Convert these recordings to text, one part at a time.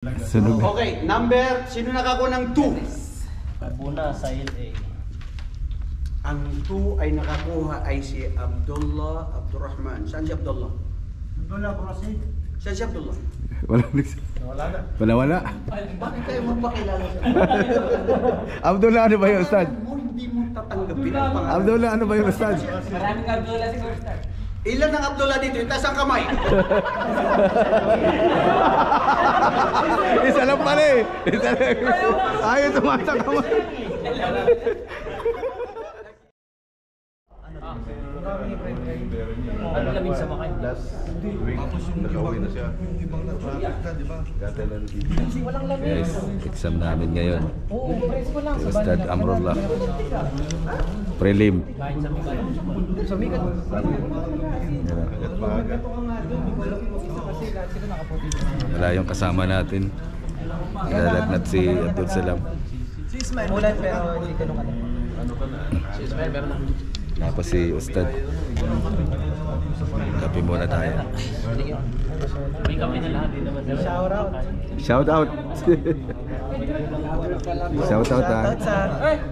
Okay, number, sino nakakuha ng 2? Abuna sa LA. Ang 2 ay nakakuha ay si Abdullah Abdurrahman. Saan si Abdullah? Abdullah Qurasid. Saan si Abdullah? Wala Wala na. wala. Bakit kayo magpakilala siya? Abdullah, ano ba yun, Ustad? Hindi mo tatanggapin ang pangalan. Abdullah, ano ba yun, Ustad? Maraming Abdullah siguro, Ustad. Ilan ang Abdullah dito? Itaas ang kamay. Isa lang pala eh. Isa lang. Ayaw tumasa kamay. Ano lamig sa makay? Nakauwi na siya. Guys, exam namin ngayon. Ustad Amrullah. Prelim. Wala yung kasama natin. Nilalagnat si Abdul Salam. Mulan pero hindi ka nung ano. Si Ismail meron na. Tapos si Ustad. Kape muna tayo. May kami na lahat din naman. Shout out. Shout out. Shout out ha.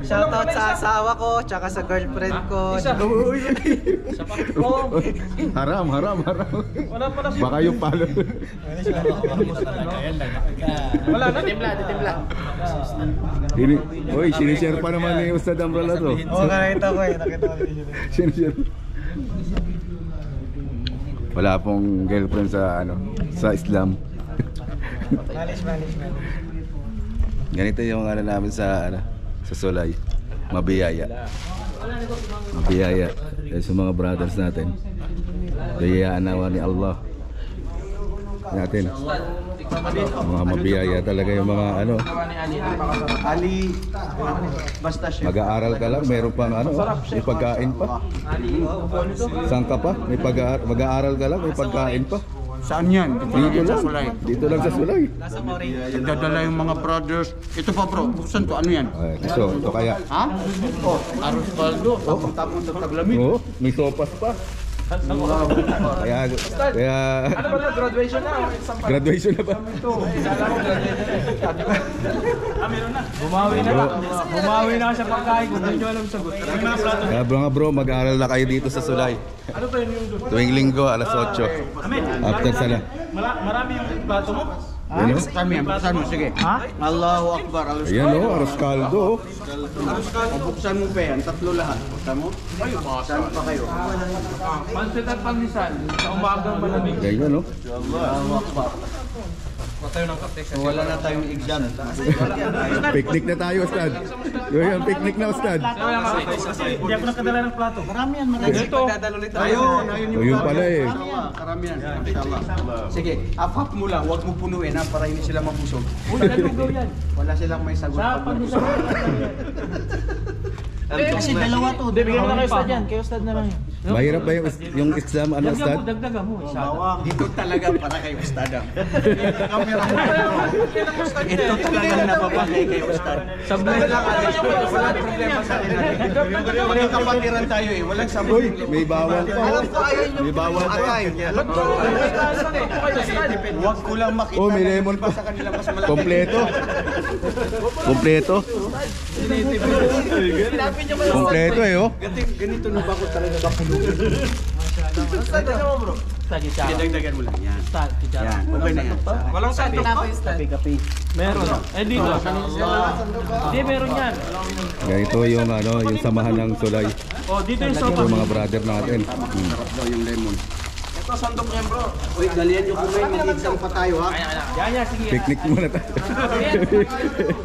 Shout out sa asawa ko, tsaka sa girlfriend ko. Haram. Wala pala. Baka yung palo. Wala na. Titimla. Uy, sinishare pa naman ni Ustad Amrullah to. Oo, nakita ko eh. Sinishare. Wala pong girlfriend sa sa Islam. Malis. Ganito yung namin sa sa Solay. Mabiyaya. Yan sa mga brothers natin. Biyayaan nawa ni Allah natin. Mga mabiyaya talaga yung mga Ali, basta siya. mag-aaral ka lang, meron pang may pagkain pa. Saan ka pa? Mag-aaral ka lang, may pagkain pa. Saan yan? Dito lang. Dito lang sa Sulay. Nagdadala yung mga brothers. Ito pa bro, buksan to. Ano yan? Ay, ito kaya. Ha? Oh, arroz caldo. Tapos taglamig. Oo, may sopas pa. Kaya Ano ba na? Graduation na? graduation na ba? Meron na. Bumawi na siya pagkain kung hindi nyo alam sagot. Kaya bro, mag-aaral na kayo dito sa Sulay. Ano ba yun yung doon? Tuwing linggo, alas 8. After sala. Marami yung plato mo? Yan o. Buksan mo, sige. Ha? Allahu Akbar. Ayan o, aros kaldo. Buksan mo pa yan, tatlo lahat. Buksan mo? Saan pa kayo? Pansit at pangisan. Sa umagang malamig. Ganyan o. Allahu Akbar. So, wala na tayong exam. Picnic na tayo, Ustad. Yun, picnic na, Ustad. Hindi ako nakadala ng plato. Marami yan, marami. Ayun Yun pala eh. Karamihan. Inshallah. Sige, half mo lang. Huwag mo punuin ha, para hindi sila mabusog. Lugaw yan. Wala silang may sagot. Sa pag-usap. Kasi dalawa to. Hindi, bigyan mo na kayo Ustad yan. Kayo Ustad na lang yan. Mahirap ba yung exam, Ustad? Dagdagan mo. Dito talaga para kay Ustad. Kamera mo. Ito talaga napapagay kay Ustad. Sablay lang. Walang problema sa akin. Walang kapatiran tayo eh. Walang sabon. Uy, may bawal pa. May bawal pa. Huwag ko lang makita. Oh, may lemon pa. Sa kanila mas malaki. Kompleto. Kompleto eh, oh. Ganito na ba ako talaga bakulong? Ustad, ano mo bro? Dagdagan mo lang yan. Yan, okay na yan. Walang sandok pa? Kape. Meron. Eh dito. Hindi, meron yan. Ganito yung yung samahan ng Sulay. Oh, dito yung sopa. Yung mga brother natin. Sarap daw yung lemon. Ito, sandok niyan bro. Uy, dalihan nyo kumain. Mag-exam pa tayo ha. Yan, sige. Picnic muna tayo.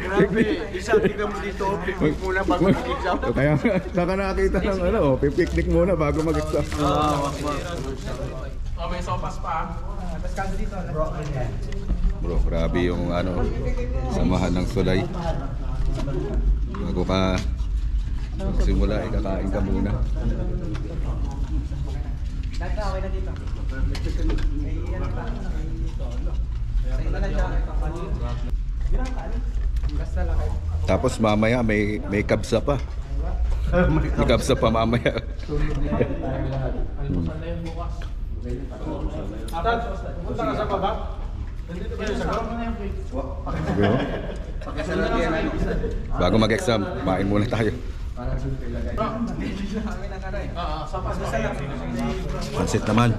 Grabe, isang tignan mo dito. Picnic muna bago mag-exam. Kaya saka nakakita ng picnic muna bago mag-exam. Oh, may sopas pa. Bro, grabe yung samahan ng Sulay. Bago ka simula, kakain ka muna. Tapos mamaya may kabsa pa. May kabsa pa mamaya. Punta ka sa baba? Siguro. Bago mag-exam, kumain muna tayo. Pansit naman.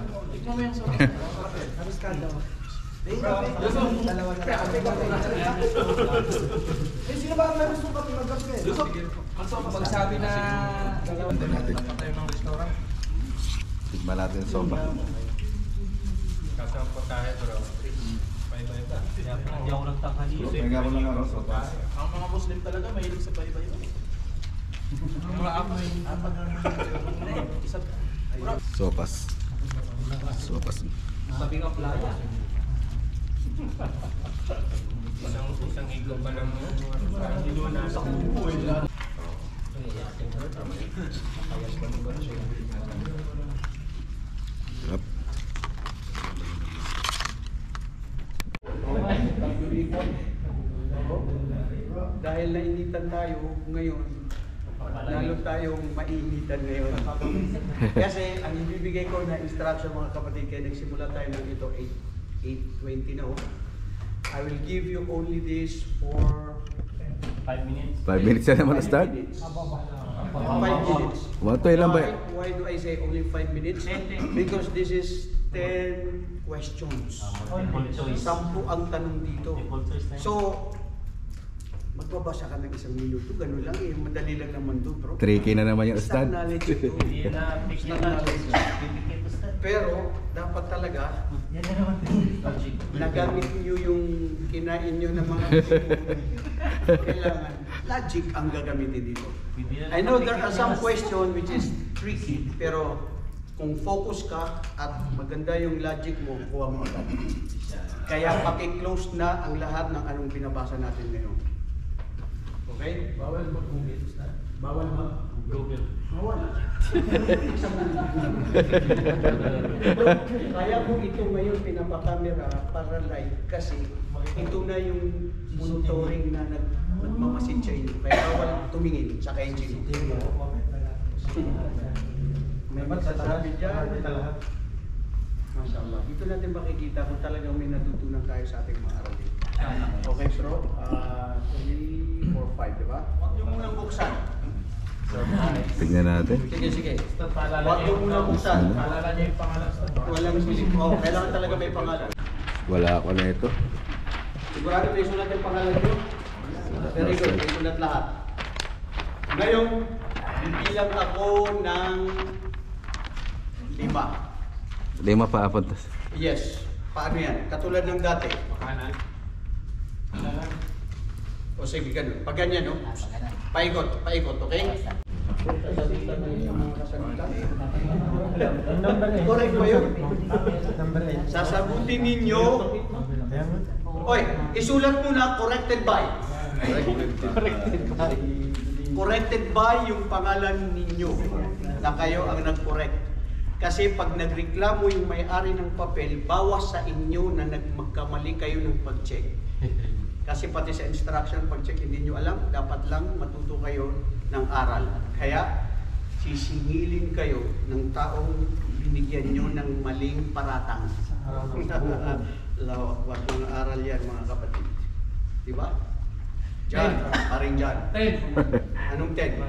Pagsabi na Andan natin. Tignan natin yung soba. Hindi ako nagtanghali. Pagka mo lang ako soba. ang mga Muslim talaga mahilig sa baybay. Sopas. Sopas. Sabi nga playa. Isang iglo pa lang mo. Hindi mo na sa kubo. Sarap. Dahil nainitan tayo ngayon, lalo tayong mainitan ngayon. Kasi ang ibibigay ko na instruction mga kapatid, kaya nagsimula tayo ng ito 8:20 na. I will give you only this for 5 minutes. 5 minutes na naman na start. 5 minutes. Wato ilan ba? Why do I say only 5 minutes? Because this is 10 questions. Default choice. 10 ang tanong dito. Default choice na yun. So, magbabasa ka ng 1 minuto, ganun lang eh. Madali lang naman doon, bro. Tricky na naman yung Stock stand. knowledge ito. Hindi na fix na knowledge. Bibigay ko sa Pero, dapat talaga, nagamit nyo yung kinain nyo ng mga kailangan. Logic ang gagamitin dito. I know there are some question which is tricky, pero kung focus ka at maganda yung logic mo, kuha mo agad. Kaya paki-close na ang lahat ng anong binabasa natin ngayon. Okay? Bawal mag-google. Bawal mag-google. Bawal. Kaya ko ito ngayon pinapakamera para live kasi ito na yung monitoring na nagmamasid sa inyo. Kaya bawal tumingin sa engine. May magsasabi dyan. Mashallah. Dito natin makikita kung talagang may natutunan tayo sa ating mga aralin. Okay, bro? 3, 4, 5, di ba? Huwag nyo munang buksan. Tignan natin. Sige, sige. Paalala Huwag nyo munang buksan. Paalala niyo yung pangalan sa Walang silip. Oh, kailangan talaga may pangalan. Wala ako na ito. Sigurado may sulat yung pangalan nyo? Very good, may sulat lahat. Ngayon, bilang ako ng 5. 5 pa apuntas. Yes. Paano yan? Katulad ng dati. Makanan. O sige, ganun. Pag ganyan, no? Paikot, paikot, okay? Correct ba yun? Sasagutin ninyo. Oy, isulat mo na corrected by. Corrected by yung pangalan ninyo na kayo ang nag-correct. Kasi pag nagreklamo yung may-ari ng papel, bawas sa inyo na magkamali kayo ng pag-check. Kasi pati sa instruction, pag-check hindi nyo alam, dapat lang matuto kayo ng aral. Kaya sisingilin kayo ng taong binigyan nyo ng maling paratang. Lawak mga aral yan mga kapatid. Diba? Jan, paring Jan. 10. Anong 10?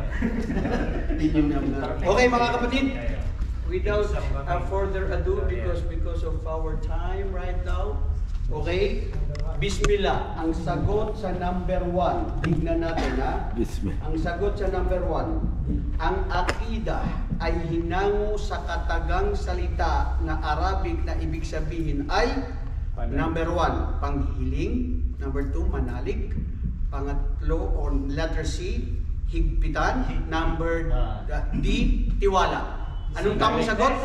Okay mga kapatid. Without further ado, because of our time right now, okay? Bismillah, ang sagot sa number 1. Tignan natin ha. Bismillah. Ang sagot sa number 1. Ang akida ay hinango sa katagang salita na Arabic na ibig sabihin ay number 1, panghiling. Number 2, manalig. Pangatlo, on letter C, higpitan. Number D, tiwala. Anong tamang sagot?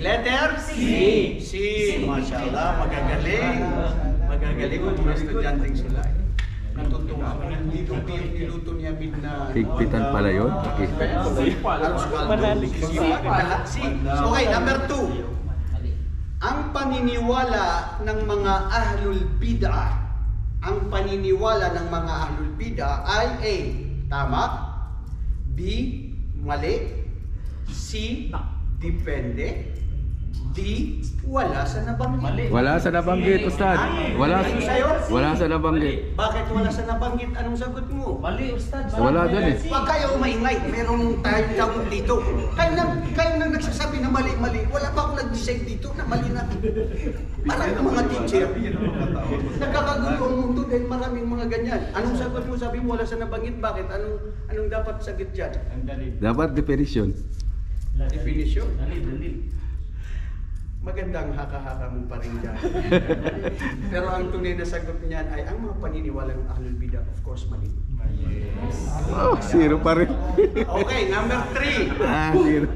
Letter C. C. Mashallah, magagaling. Magagaling ang mga estudyanteng sila. Natutuwa. Hindi ko yung niluto niya na... Higpitan pala yun? Manalig. C. Okay, number 2. Ang paniniwala ng mga ahlul bid'ah, ang paniniwala ng mga ahlul bid'ah ay A, tama, B, mali, C, depende, D. Wala sa nabanggit. Wala sa nabanggit, Ustad. Wala sa nabanggit. Bakit wala sa nabanggit? Anong sagot mo? Mali, Ustad. Wala dun eh. Huwag kayo maingay. Meron tayong sagot dito. Kayo nang nagsasabi na mali-mali. Wala pa akong nag-decide dito na mali na. Parang mga teacher. Nagkakagulo ang mundo dahil maraming mga ganyan. Anong sagot mo? Sabi mo wala sa nabanggit. Bakit? Anong dapat sagot dyan? Dapat definition. Definition? Dalil. Magandang haka-haka mo pa rin dyan. Pero ang tunay na sagot niyan ay ang mga paniniwalang Ahlul Bidah, of course, mali. Oh, zero pa rin. Okay, number 3. Zero.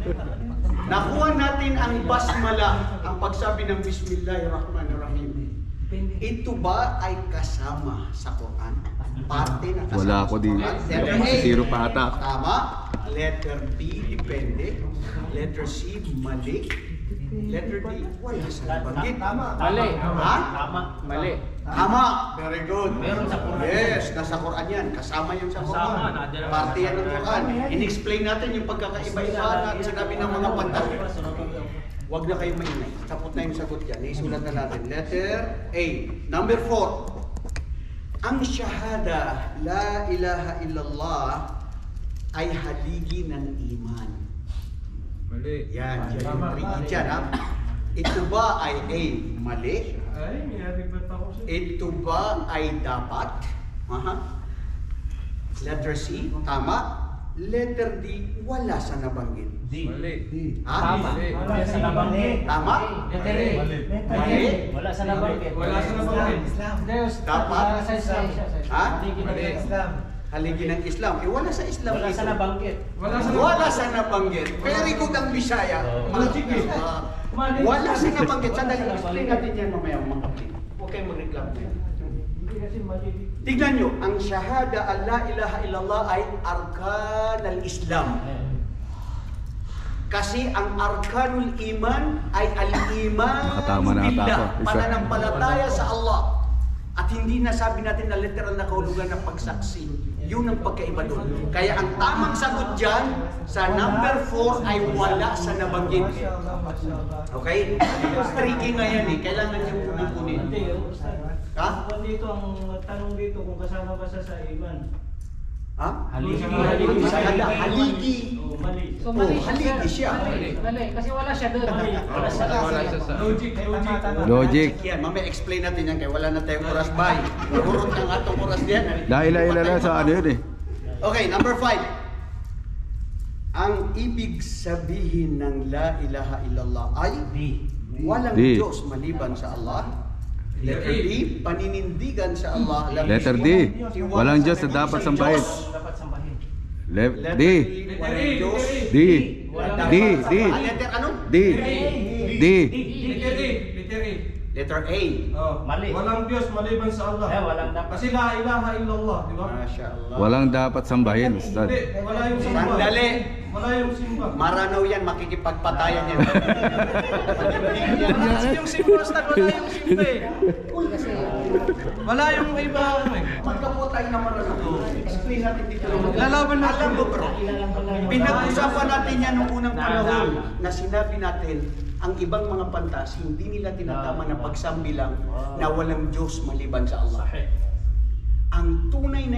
Nakuha natin ang basmala, ang pagsabi ng Bismillahirrahmanirrahim. Ito ba ay kasama sa Quran? Parte na kasama Wala ako sa di. Quran? Letter A, Zero pa ata. tama. Letter B, depende. Letter C, mali. Letter D, wala sa nabanggit. Mali. Ha? Tama. Mali. Tama. Very good. Meron sa Quran. Yes, nasa Quran yan. Kasama yan sa Quran. Kasama, nandiyan ang- Parte yan ng Quran. In-explain natin yung pagkakaiba-iba na sinabi ng mga pantas. Huwag na kayo maingay. Tapos na yung sagot yan. Naisulat na natin. Letter A. Number 4. Ang syahada, la ilaha illallah, ay haligi ng iman. Mali. Yan, yan yung tricky dyan, ha? Ito ba ay A, mali? Ay, may aribat ako siya. Ito ba ay dapat? Aha. Letter C, tama. Letter D, wala sa nabanggit. Mali. Ha? Tama. Wala sa nabanggit. Tama? Letter A. Mali? Wala sa nabanggit. Wala sa nabanggit. Dapat? Sa Islam. Ha? Mali. Haligi ng Islam. Eh, wala sa Islam Wala sa dito. nabanggit. Wala sa nabanggit. Very good ang Bisaya. Logic eh. Wala sa nabanggit. Sandali, explain natin yan mamaya mga kapatid. Huwag kayong magreklamo yan. Tignan nyo, ang syahada an la ilaha illallah ay arkan al-Islam. Kasi ang arkanul iman ay al-iman Nakatama na ata ako. billah, Isa. pananampalataya sa Allah. At hindi na sabi natin na literal na kahulugan ng pagsaksi. Yun ang pagkaiba doon. Kaya ang tamang sagot dyan, sa number 4 ay wala sa nabanggit. Okay? Tricky nga yan eh. Kailangan niyong kunin. Ha? Dito ang tanong dito kung kasama ba sa iman. Ha? Haligi. Haligi. O mali. So mali Oh, haligi siya. Mali. Kasi wala siya doon. Wala sa Logic. Logic. Yan, mamaya explain natin yan kaya wala na tayong oras bay. Nagurot ng atong oras diyan. Dahil lang sa ano yun eh. Okay, number 5. Ang ibig sabihin ng la ilaha illallah ay walang D. Diyos maliban sa Allah. Letter D, paninindigan sa Allah. Letter D, walang Diyos na dapat sambahin. Dapat sambahin. Letter D. D, walang Diyos. D. D. D. Letter ano? D. D. Liter A. Letter A. Oh. Mali. Walang Diyos maliban sa Allah. Walang dapat. Kasi la ilaha illallah, di ba? Masya Allah. Walang dapat sambahin, Ustad. Hindi, wala yung simba. Sandali. Wala yung simba. Maranaw yan, makikipagpatayan yan. Yung simba, Ustad, wala yung simba eh. Wala yung iba ano eh. Magkapo tayo na maranaw. Explain natin dito. Lalaban natin. Alam mo bro, pinag-usapan natin yan noong unang panahon na sinabi natin ang ibang mga pantas, hindi nila tinatama na pagsambilang na walang Diyos maliban sa Allah. Ang tunay na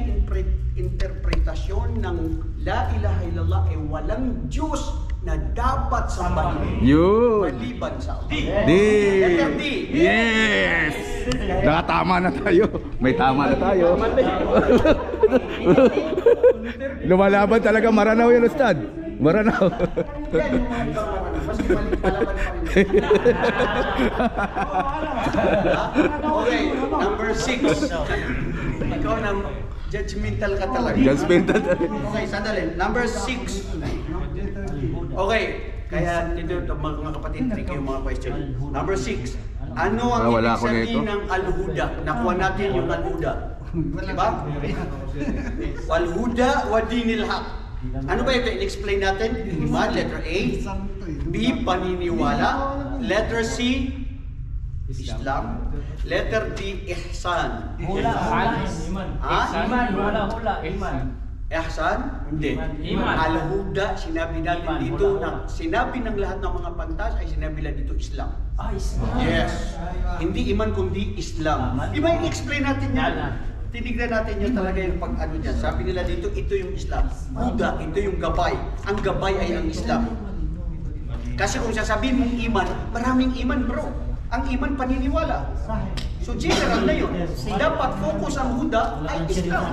interpretasyon ng La ilaha illallah ay walang Diyos na dapat sambahin Yun. maliban sa Allah. D. Letter D. Yes! Nakatama na tayo. May tama na tayo. Lumalaban talaga Maranaw yan, Ustad. Maranaw. Yan yung mga ibang maranaw. Maski mali palaban pa rin. Okay, number 6. Ikaw nang judgmental ka talaga. Judgmental. Okay, sandali. Number 6. Okay, kaya dito mga kapatid, tricky yung mga question. Number 6. Ano ang Wala ibig ako sabihin nito. ng al-huda? Nakuha natin yung al-huda. Diba? Wal-huda wa dinil haq. Ano ba ito? I-explain natin. Iman, letter A. B, paniniwala. Letter C, Islam. Letter D, ihsan. Hula. Iman. Ha? Iman. Wala. Iman. Ihsan? Hindi. Iman. Al-Huda, sinabi natin dito na sinabi ng lahat ng mga pantas ay sinabi lang dito Islam. Yes. Hindi iman kundi Islam. Iba yung explain natin yan. Tinignan natin yan talaga yung pag-ano dyan. Sabi nila dito, ito yung Islam. Huda, ito yung gabay. Ang gabay ay ang Islam. Kasi kung sasabihin mong iman, maraming iman bro. Ang iman paniniwala. So general na yun. Dapat focus ang Huda ay Islam.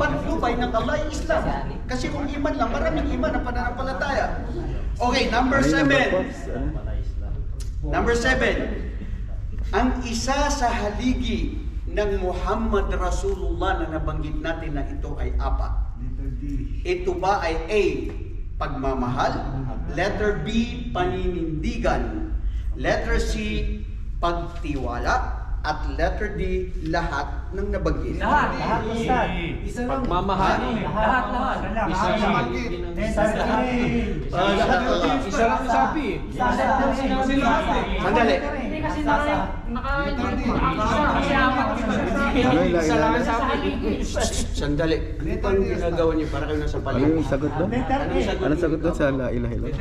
Patnubay ng Allah ay Islam. Kasi kung iman lang, maraming iman ang pananampalataya. Okay, number 7. Number 7. Ang isa sa haligi ng Muhammad Rasulullah na nabanggit natin na ito ay 4. Ito ba ay A, pagmamahal? Letter B, paninindigan. Letter C, pagtiwala. At letter D, lahat ng nabanggit. Lahat. Pagmamahal. Lahat. Isa lang. Isa lang sabi. Sandali. Hindi kasi kasi apat. Isa lang sabi. Sandali. Ano pang ginagawa niyo para kayo nasa Ano paligid? yung sagot doon? Anong sagot doon sa la ilaha illallah?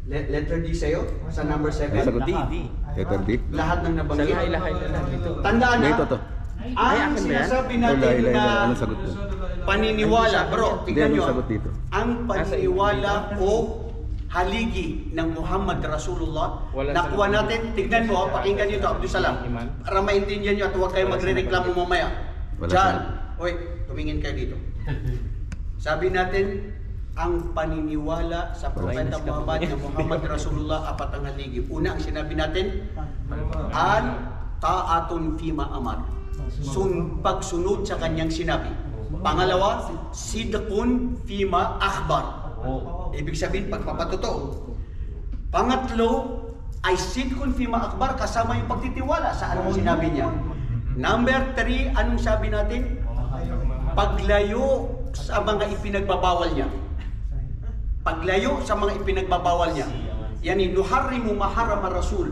Letter D sa'yo? Sa number 7? Sagot D. Letter D. Lahat ng nabanggit. dito. Tandaan na. Ito to. Ang sinasabi La natin ilaha illallah. na Anong sagot doon? paniniwala, bro, Hindi, tignan anong nyo. sagot dito? Ang paniniwala o haligi ng Muhammad Rasulullah, nakuha natin, tignan mo, pakinggan nyo ito, Abdul Salam, para maintindihan nyo at huwag kayo magre-reklamo mamaya. Wala Diyan, sagot. oy, tumingin kayo dito. Sabi natin, ang paniniwala sa Propeta Muhammad na Muhammad Rasulullah, 4 ang haligi. Una, ang sinabi natin, ta'atun fima amar. Pagsunod sa kanyang sinabi. Pangalawa, sidqun fima akhbar. Ibig sabihin, pagpapatotoo. Pangatlo, ay sidqun fima akhbar, kasama yung pagtitiwala sa anong sinabi niya. Number 3, anong sabi natin? Paglayo sa mga ipinagbabawal niya. Paglayo sa mga ipinagbabawal niya. Yani, nuharrimu maharama rasul.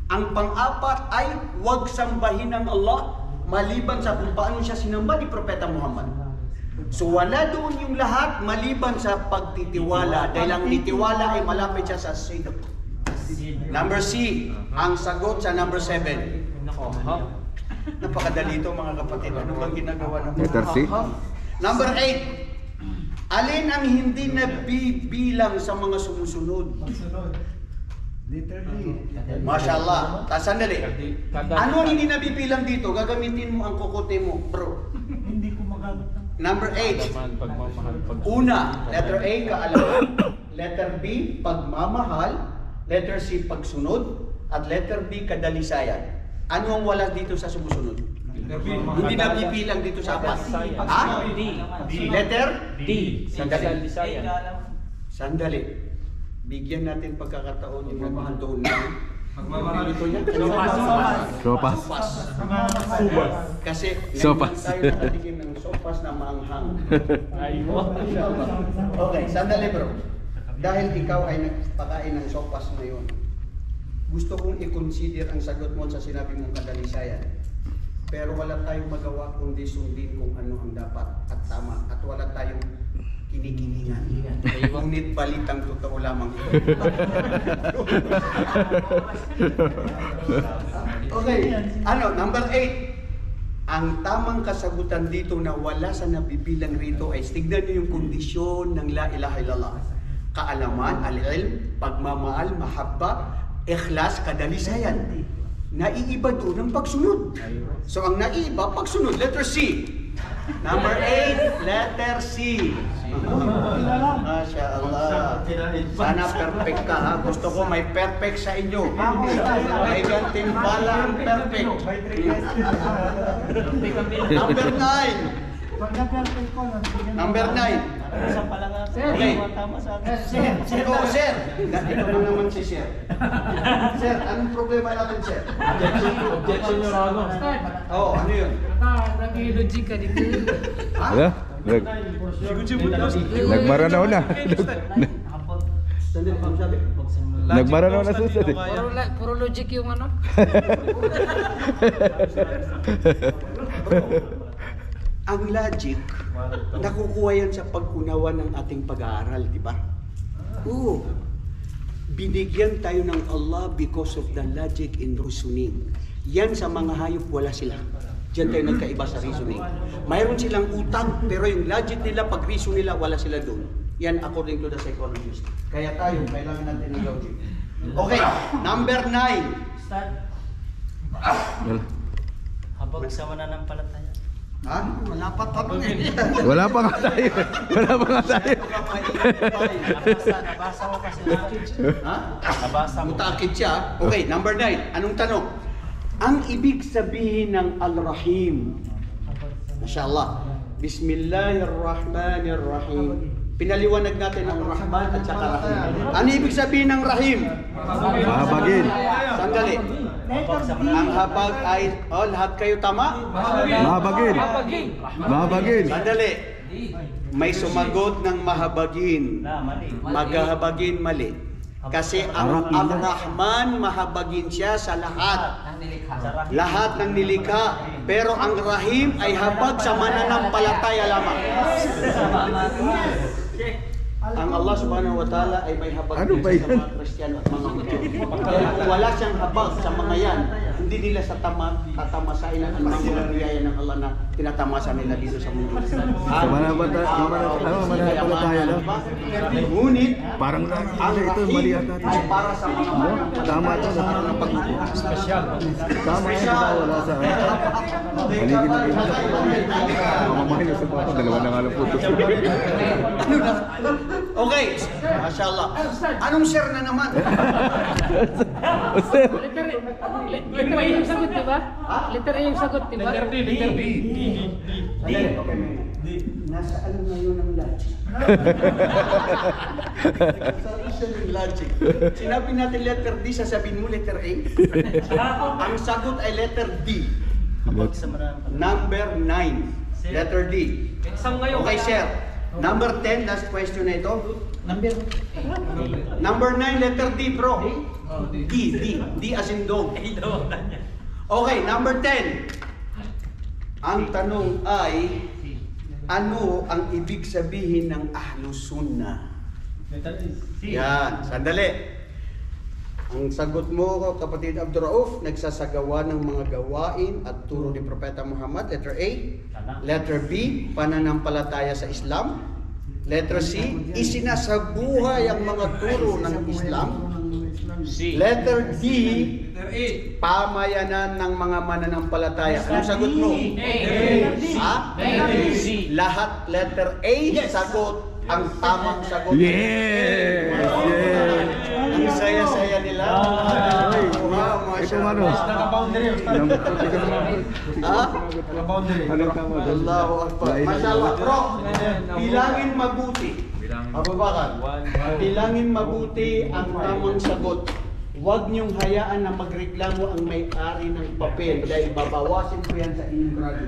Ang pang-apat ay huwag sambahin ng Allah maliban sa kung paano siya sinamba ni Propeta Muhammad. So wala doon yung lahat maliban sa pagtitiwala. Dahil ang titiwala ay malapit siya sa sidq. Number C, ang sagot sa number 7. Napakadali ito mga kapatid. Ano bang ginagawa ng mga Letter C. Number 8. Alin ang hindi nabibilang sa mga sumusunod? Mashallah. Sandali. Ano ang hindi nabibilang dito? Gagamitin mo ang kokote mo, bro. Hindi ko magamit ng Number 8. Pagmamahal. Una, letter A, kaalaman. Letter B, pagmamahal. Letter C, pagsunod. At letter D, kadalisayan. Ano ang wala dito sa sumusunod? Hindi nabibilang dito sa apat. Ha? Letter D. Sandali. Sandali. Bigyan natin pagkakataon yung magmahal na ito niya. Sopas. Kasi Sopas. tayo nakatikim ng sopas na maanghang. Okay, sandali bro. Dahil ikaw ay nagpakain ng sopas na yun, gusto kong i-consider ang sagot mo sa sinabi mong kadalisayan. Pero wala tayong magawa kundi sundin kung ano ang dapat at tama. At wala tayong kinikilingan. Ngunit balitang totoo lamang ito. Okay, number 8. Ang tamang kasagutan dito na wala sa nabibilang rito ay tignan niyo yung kondisyon ng la ilaha illallah. Kaalaman, al-ilm, pagmamahal, mahabba, ikhlas, kadalisayan. Naiiba doon ang pagsunod. So ang naiiba, pagsunod, letter C. Number 8, letter C. Masya Allah. Sana perfect ka ha. Gusto ko may perfect sa inyo. May gantimpala ang perfect. Number 9. Number 9. isa pa lang ako. Okay. Tama sa akin. Sir. Ito na naman si Sir. Sir, anong problema natin, Sir? Objection yung ano. Oo, ano yun? Nag-logic ka dito. Ano? Nagmaranaw na. Sandali, ano sabi? Nagmaranaw na susunod. Puro logic yung ano. Ang logic Nakukuha yan sa pag-unawa ng ating pag-aaral, di ba? Oo. Binigyan tayo ng Allah because of the logic in reasoning. Yan sa mga hayop, wala sila. Diyan tayo nagkaiba sa reasoning. Mayroon silang utak, pero yung logic nila, pag-reason nila, wala sila doon. Yan according to the psychologist. Kaya tayo, kailangan natin ng logic. Okay, number 9. Start. Habang sa mananampalataya. Ha? Wala pa tanong eh. Wala pa nga tayo. Wala pa nga tayo. Nabasa ko kasi na. Ha? Nabasa ko. Mutakid siya. Okay, number 9. Anong tanong? Ang ibig sabihin ng Al-Rahim. Mashallah. Bismillahirrahmanirrahim. Pinaliwanag natin ang Rahman at saka Rahim. Ano ibig sabihin ng Rahim? Mahabagin. Sandali. Ang habag ay, lahat kayo tama? Mahabagin. Mahabagin. Sandali. May sumagot ng mahabagin. Mali. Maghahabagin mali. Kasi ang Ar-Rahman mahabagin siya sa lahat. Lahat ng nilikha. Pero ang Rahim ay habag sa mananampalataya lamang. Ang Allah subhanahu wa ta'ala ay may habag Ano ba sa yan? mga Kristiyano at mga Hudyo. Kaya kung wala siyang habag sa mga yan, hindi nila tatamasain ang mga biyaya ng Allah na tinatamasa nila dito sa mundo. Mananampalataya lang. Ngunit, Parang ang ito, mali Rahim yata. ay para sa mga Tama ito. Tama yan. Wala sa paligid na ito. Mamamahin sa papa. Dalawa na nga lang putos. Okay, mashallah. Anong share na naman? Letter A yung sagot, di ba? Letter A yung sagot, di ba? Letter D. Nasa ano ngayon ang logic? Sa reason ng logic. Sinabi natin letter D, sasabihin mo letter A. Ang sagot ay letter D. Habang sa mananampalataya. Number 9. Letter D. Okay, sir. Number 10, last question na ito. Number 9, letter D, bro. D as in dog. Okay, number 10. Ang tanong ay, ano ang ibig sabihin ng Ahlus Sunnah? Yan, sandali. Ang sagot mo, kapatid Abdul Rauf, nagsasagawa ng mga gawain at turo ni Propeta Muhammad. Letter A. Letter B, pananampalataya sa Islam. Letter C, isinasabuhay ang mga turo ng Islam. Letter D, pamayanan ng mga mananampalataya. Anong sagot mo? Ha? Lahat letter A, sagot. Ang tamang sagot. Yes! Yes! Ang saya-saya nila. Wow, Ito ano? Ha? Anong tama doon? Allahu Akbar. Mashallah, bro. Bilangin mabuti. Abu Bakar. Bilangin mabuti ang tamang sagot. Huwag niyong hayaan na magreklamo ang may-ari ng papel dahil babawasin ko yan sa inyong grado.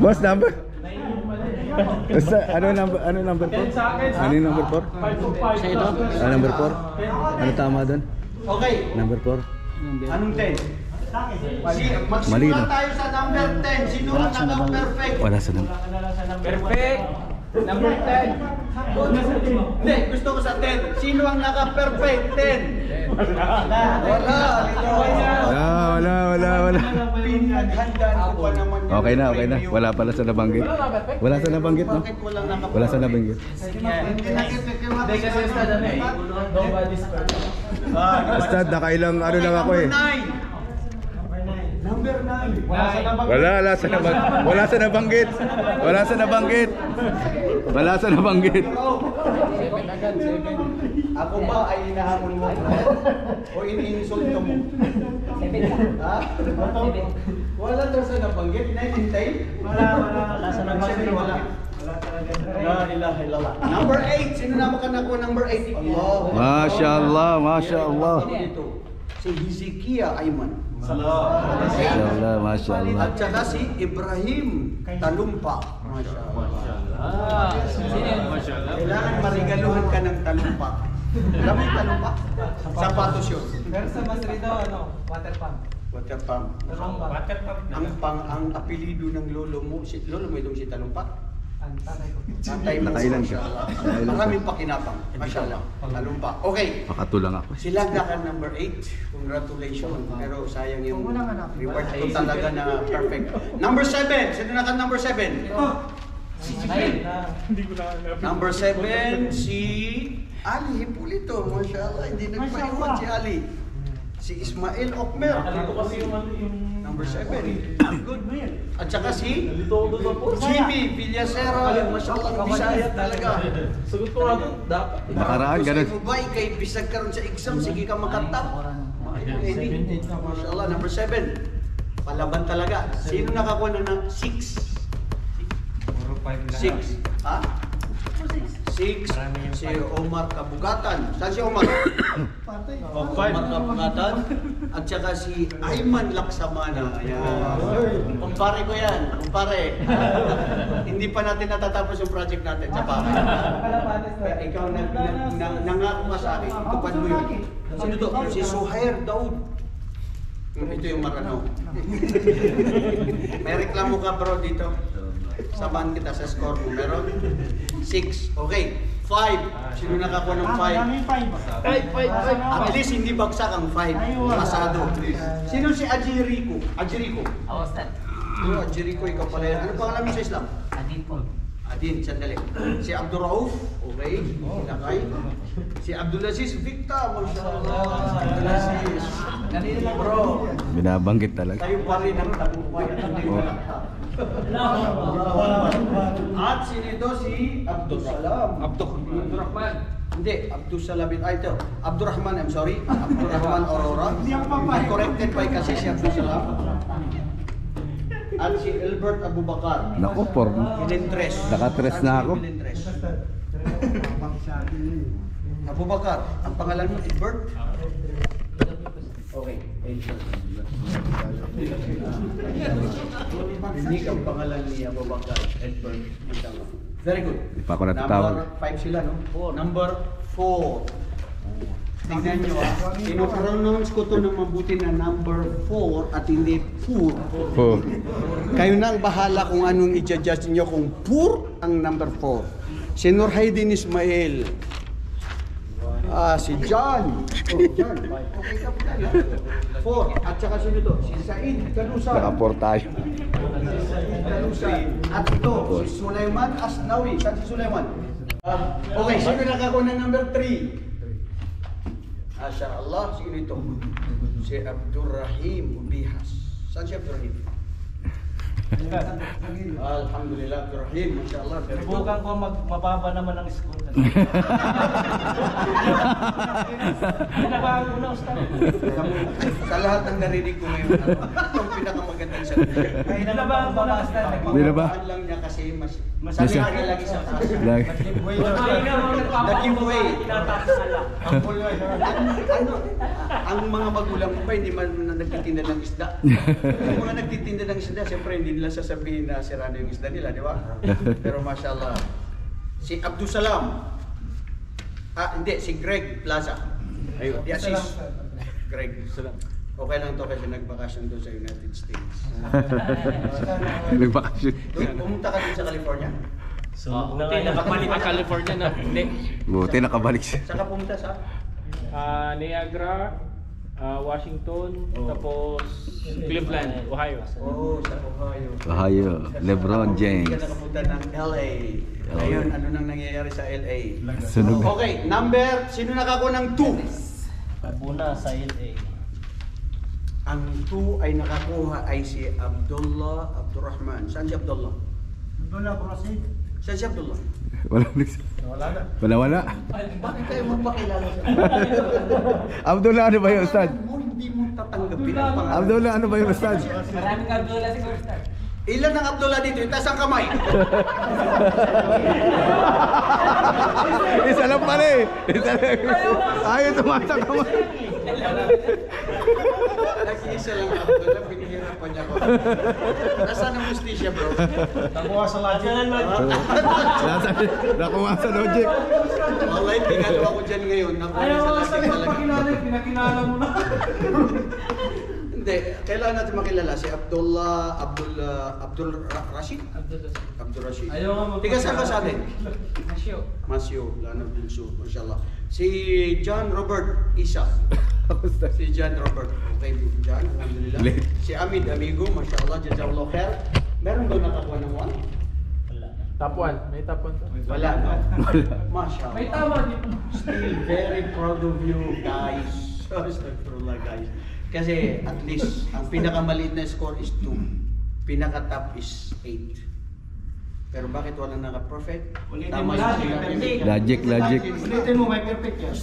Boss, number? Basta, ano number 4? Ano yung number 4? Sa ito? Number 4? Ano tama doon? Okay. Number 4? Anong 10? Mali, Magsimula no? tayo sa number 10. Sino ang naka-perfect? Wala sa number. Perfect. Number 10. Hindi, gusto ko sa 10. Sino ang naka-perfect? 10. Wala. Wala. Pinaghandaan ko pa naman yun. Okay na. Wala pala sa nabanggit. Wala sa nabanggit, no? Bakit walang naka-perfect? Wala sa nabanggit. Hindi kasi sa dami. Nobody's perfect. Basta, nakailang ano lang ako eh. Number 9. Wala sa nabanggit. Ako ba ay hinahamon mo? O iniinsulto mo? Ha? Wala daw sa nabanggit? Nainintay? Wala sa nabanggit. Wala. La ilaha illallah. Number 8. Sino na makanako number 8? Allah. Masya Allah. Si Hezekiah Ayman. Masya Allah. At saka si Ibrahim Talumpa. Masya Allah. Kailangan marigaluhan ka ng talumpa. Alam mo yung talumpa? Sapatos yun. Pero sa Masrito, water pump. Water pump. Water pump. Ang apelido ng lolo mo, lolo mo itong si Talumpa? Tatay mo, Nakailan ka? mashallah. Nakailan ka? Maraming pakinapang. Mashallah. Talumpa. Okay. Pakatulang ako. Sila naka number 8. Congratulations. Pero sayang yung reward ko talaga na perfect. Number 7. Sino naka number 7? Hindi ko na alam. Number 7, si Ali Hipulito. Mashallah, hindi nagpaiwan si Ali. Si Ismail Okmer. Ito kasi yung Number 7. Good man. At saka si Jimmy Villasera. Mashallah, Bisaya talaga. Sagot ko nga doon, dapat. Nakaraan, ganun. Kung ba ikay bisag karon sa exam, sige ka makatap. Mashallah, number 7. Palaban talaga. Sino nakakuha na ng 6? 6. Ha? 6. Si Omar Kabugatan. Saan si Omar? Omar Kabugatan. At saka si Ayman Laksamana. Ayan. Kumpare ko yan. Kumpare. Hindi pa natin natatapos yung project natin sa bahay. Kaya ikaw nangako ka sa akin. Tupad mo yun. Sino to? Si Suhair Daud. Ito yung marano. May reklamo ka bro dito. Samahan kita sa score mo. Meron? 6. Okay. 5. Sino nakakuha ng 5? 5. At least hindi bagsak ang 5. Pasado. Sino si Ajirico? Ajirico. Ajirico, ikaw pala yan. Ano pangalan mo sa Islam? Adin, sandali. Si Abdurrauf. Okay. Sinakay. Si Abdulaziz Victa. Mashallah. Abdulaziz. Bro. Binabanggit talaga. Tayo pa rin ang tagumpayan ng Nicolata. At sinito si Abdussalam. Abdurrahman. Hindi, Abdussalam bin ito. Abdurrahman, I'm sorry. Abdurrahman Aurora. Corrected by kasi si Abdussalam. At si Albert Abubakar. Naku, Ilintres. Nakatres na ako. Ilintres. Abubakar, ang pangalan mo, Albert? Okay. Hindi ang pangalan ni Abubakar, Edward. Very good. Di pa ako natatawag. Number 5 sila, no? Number 4. Tingnan nyo ino-pronounce ko to ng mabuti na number 4 at hindi poor. Oh. Kayo na ang bahala kung anong i-judge nyo kung poor ang number 4. Si Nurhaydin Ismail. Si John. John. Okay ka po tayo. 4. At saka sino to? Si Said Kalusan. Naka-4 tayo. Si Said Kalusan. At ito, si Sulaiman Asnawi. Saan si Sulaiman? Okay, sino nakakuha ng number 3? Masya Allah, sino ito? Si Abdurrahim Ubihas. Saan si Abdurrahim? Alhamdulillah, Abdurrahim. Masya Allah. Subukan ko mababa naman ang score. Pinabago na, Ustad. Sa lahat ng narinig ko ngayon, itong pinakamagandang salita. Pinabago ko na, Ustad. Di na ba? Babaan lang niya kasi mas Masya- sabi lagi sa taas. Lagi. The giveaway. Ang mga magulang ko ba hindi man nagtitinda ng isda? Yung mga nagtitinda ng isda, siyempre hindi nila sasabihin na sira na yung isda nila, di ba? Pero mashallah. Si Abdussalam. Hindi, si Greg Plaza. Ayun, the assist. Greg. Okay lang to kasi nagbakasyon doon sa United States. Nagbakasyon. Pumunta ka din sa California? Buti nakabalik ang California na. Hindi. Buti nakabalik siya. Saka pumunta sa? Niagara, Washington, tapos Cleveland, Ohio. Oo, sa Ohio. Ohio, LeBron James. Hindi ka nakapunta ng LA. Ngayon, ano nang nangyayari sa LA? Sunog. Okay, sino nakakuha ng 2? Abuna sa LA. Ang 2 ay nakakuha ay si Abdurrahman. Saan si Abdullah? Saan si Abdullah? Wala. Bakit kayo magpakilala sa Abdullah, ano ba yun, Ustad? Hindi mo tatanggapin ang pangalan. Abdullah, ano ba yun, Ustad? Maraming Abdullah siguro, Ustad. Ilan ang Abdullah dito? Itaas ang kamay. Isa lang pala eh. Isa lang. Ayaw tumasa kamay. Nag-iisa lang ang Abdullah. Pinihirapan niya ako. Nasaan ang justisya, bro? Nakuha sa logic. Nakuha sa logic. Wallahi, tingalo ako dyan ngayon. Nakuha sa lahat talaga. Pinakilala mo na. Hindi, kailangan natin makilala si Abdul Rashid. Abdul Rashid. Ayaw nga magpapalala. Tiga saan ka sa atin? Masyo. Masyo, Lanab del Sur, mashallah. Si John Robert Isa. Si John Robert. Okay, John, alhamdulillah. Si Amid, amigo, mashallah, jazakallah khair. Meron ba nakakuha ng one? Top 1. May top 1. Wala, no? Mashallah. May tama dito. Still very proud of you guys. Astagfirullah guys. Kasi at least ang pinakamaliit na score is 2. Pinaka-top is 8. Pero bakit wala naka-perfect? Tama yun. Logic. Ulitin mo, may perfect yan.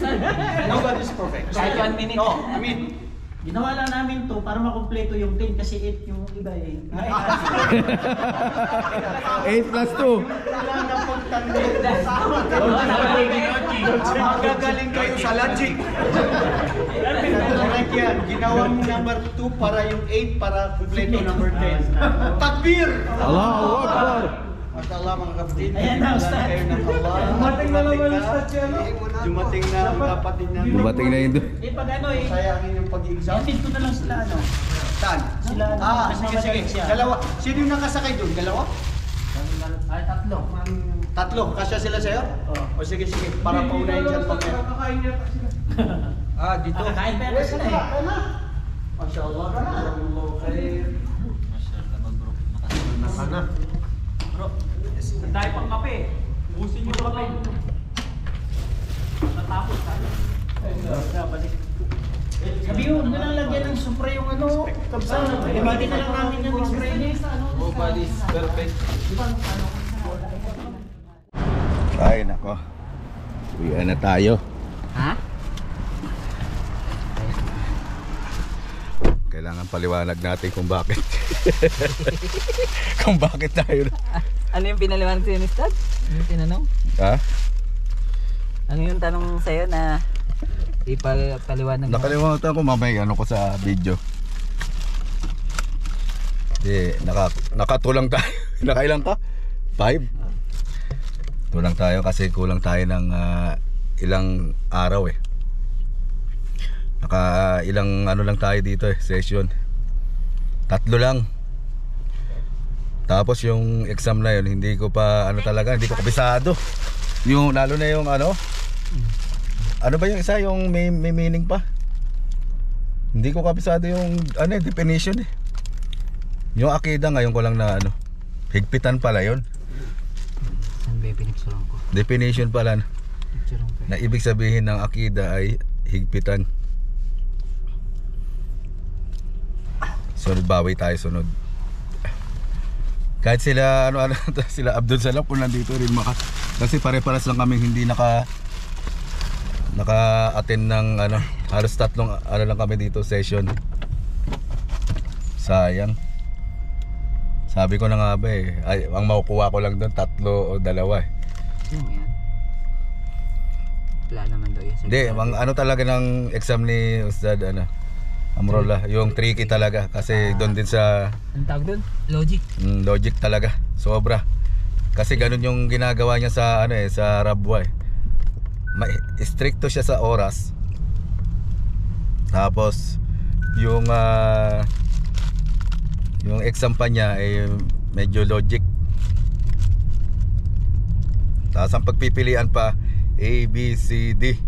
Nobody's perfect. Kahit 1 minute. No, I mean, Ginawa lang namin to para makumpleto yung 10 kasi 8 yung iba eh. 8 plus 2. wala na pagtanda. Magagaling kayo sa logic. Correct yan. Ginawang number 2 para yung 8 para kumpleto number 10. Takbir! Allahu Akbar. Mashallah mga kapatid. Ayan na, Ustad. Kayo ng Allah. Dumating na naman, Ustad, yan, no? Dumating na ang kapatid na. Dumating na yun doon. Eh pag ano eh, Sayangin yung pag-exam. yatid ko na lang sila ano. Saan? Sila, mas Sige. mabalik siya. Dalawa. Sino yung nakasakay doon? Dalawa? Ay, 3. Tatlo. Kasya sila sa'yo? O sige. Para paunahin dyan pag Kakain niya pa sila. dito. Kakain pa yata sila eh. Mashallah. Jazakallahu khair. Nakana. Bro, Ang dahil pang kape. Ubusin yung kape. Natapos tayo. sabi ko, doon lang lagyan ng supre yung ano, kabsa. Gamitin na lang namin yung spray niya. Nobody's perfect. Ay, nako. Uwian na tayo. Ha? Kailangan paliwanag natin kung bakit. Kung bakit tayo. Ano yung pinaliwanag sa'yo ni Stad? Ano yung tinanong? Ha? Ano yung tanong sa'yo na ipaliwanag mo? Nakalimutan ko mamaya ano ko sa video. Nakatulang tayo. Nakailan ka? 5? Tulang tayo kasi kulang tayo ng ilang araw eh. Ilang ano lang tayo dito eh, session. 3 lang. Tapos yung exam na yun, hindi ko pa hindi ko kabisado. Yung lalo na yung ano ba yung isa, yung may meaning pa. Hindi ko kabisado yung definition eh. Yung akida ngayon ko lang na higpitan pala yun. Saan ba yung pinicturean ko? Definition pala Picturean ko. na ibig sabihin ng akida ay higpitan. Sunod, bawi tayo sunod. Kahit sila sila Abdul Salam kung nandito rin kasi pare-paras lang kami hindi naka-attend ng halos 3 lang kami dito session. Sayang. Sabi ko na nga ba ang makukuha ko lang doon 3 o 2 eh. Sino mo yan? Wala naman daw yan. Hindi, talaga ng exam ni Ustad Amrullah, yung tricky talaga kasi doon din sa Anong tawag doon? Logic. logic talaga, sobra. Kasi ganun yung ginagawa niya sa sa Rabwa eh. Stricto siya sa oras. Tapos yung exam pa niya ay medyo logic. Tapos ang pagpipilian pa A, B, C, D.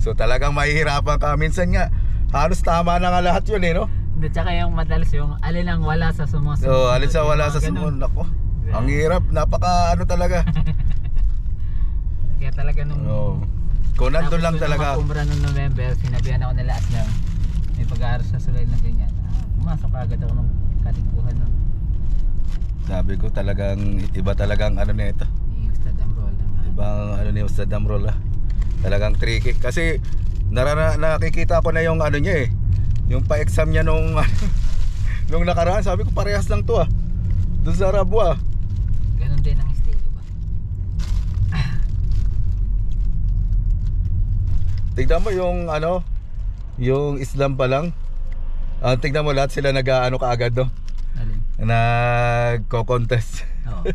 So talagang mahihirapan ka. Minsan nga halos tama na nga lahat yun no? At saka yung madalas yung alin ang wala sa sumusunod. So alin sa wala sa sumunod. Nako, ang hirap. Napaka talaga. Kaya talaga nung kung nandun lang talaga. Tapos nung November, sinabihan ako nila at na may pag-aaral sa sulay na ganyan. Pumasok agad ako ng katingkuhan nun. Sabi ko talagang iba talagang na ito. Ni Ustad Amrol. Ibang ni Ustad Amrol talagang tricky kasi nakikita ko na yung niya eh. Yung pa-exam niya nung nakaraan, sabi ko parehas lang to doon sa Rabwa. Ganon din ang estilo ba? Tignan mo yung yung Islam pa lang. Tignan mo lahat sila kaagad Alin? Nagko-contest. Oo.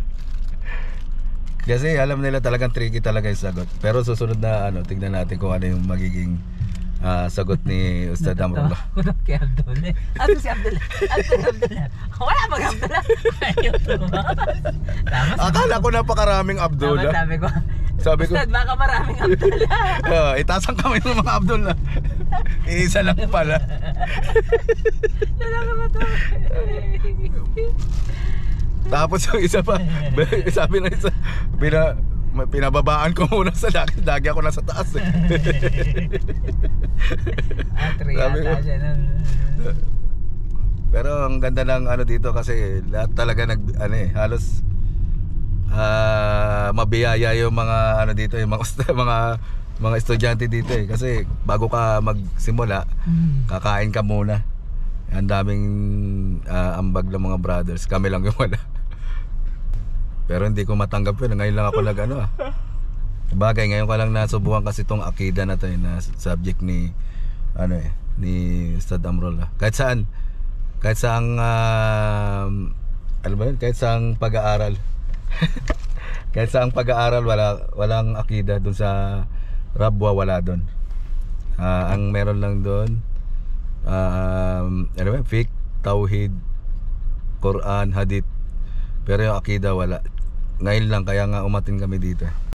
Kasi alam nila talagang tricky talaga yung sagot. Pero susunod na tignan natin kung ano yung magiging sagot ni Ustad Amrullah. Ako na kay Abdul eh. Ano si Abdul? Abdul. Wala mag Abdul. Ayaw tumakas. Tama Akala ko napakaraming Abdul. Sabi ko, Ustad, baka maraming Abdul. itaas ang kamay ng mga Abdul na. Isa lang pala. Tapos yung isa pa, sabi na isa, pinababaan ko muna sa lagi, lagi ako nasa taas eh. Sabi ko, pero ang ganda ng ano dito kasi lahat talaga halos mabiyaya yung mga ano dito, yung mga estudyante dito eh, kasi bago ka magsimula kakain ka muna. Ang daming ambag ng mga brothers, kami lang yung wala. Pero hindi ko matanggap yun, ngayon lang ako bagay, ngayon ko lang nasubukan kasi itong akida na to na subject ni ni Ustad Amrullah. Kahit saang kahit saang pag-aaral kahit saang pag-aaral walang akida dun sa Rabwa, wala dun. Ang meron lang dun fiqh, tauhid, Quran, hadith, pero yung akida wala. Ngayon lang, kaya nga umatin kami dito.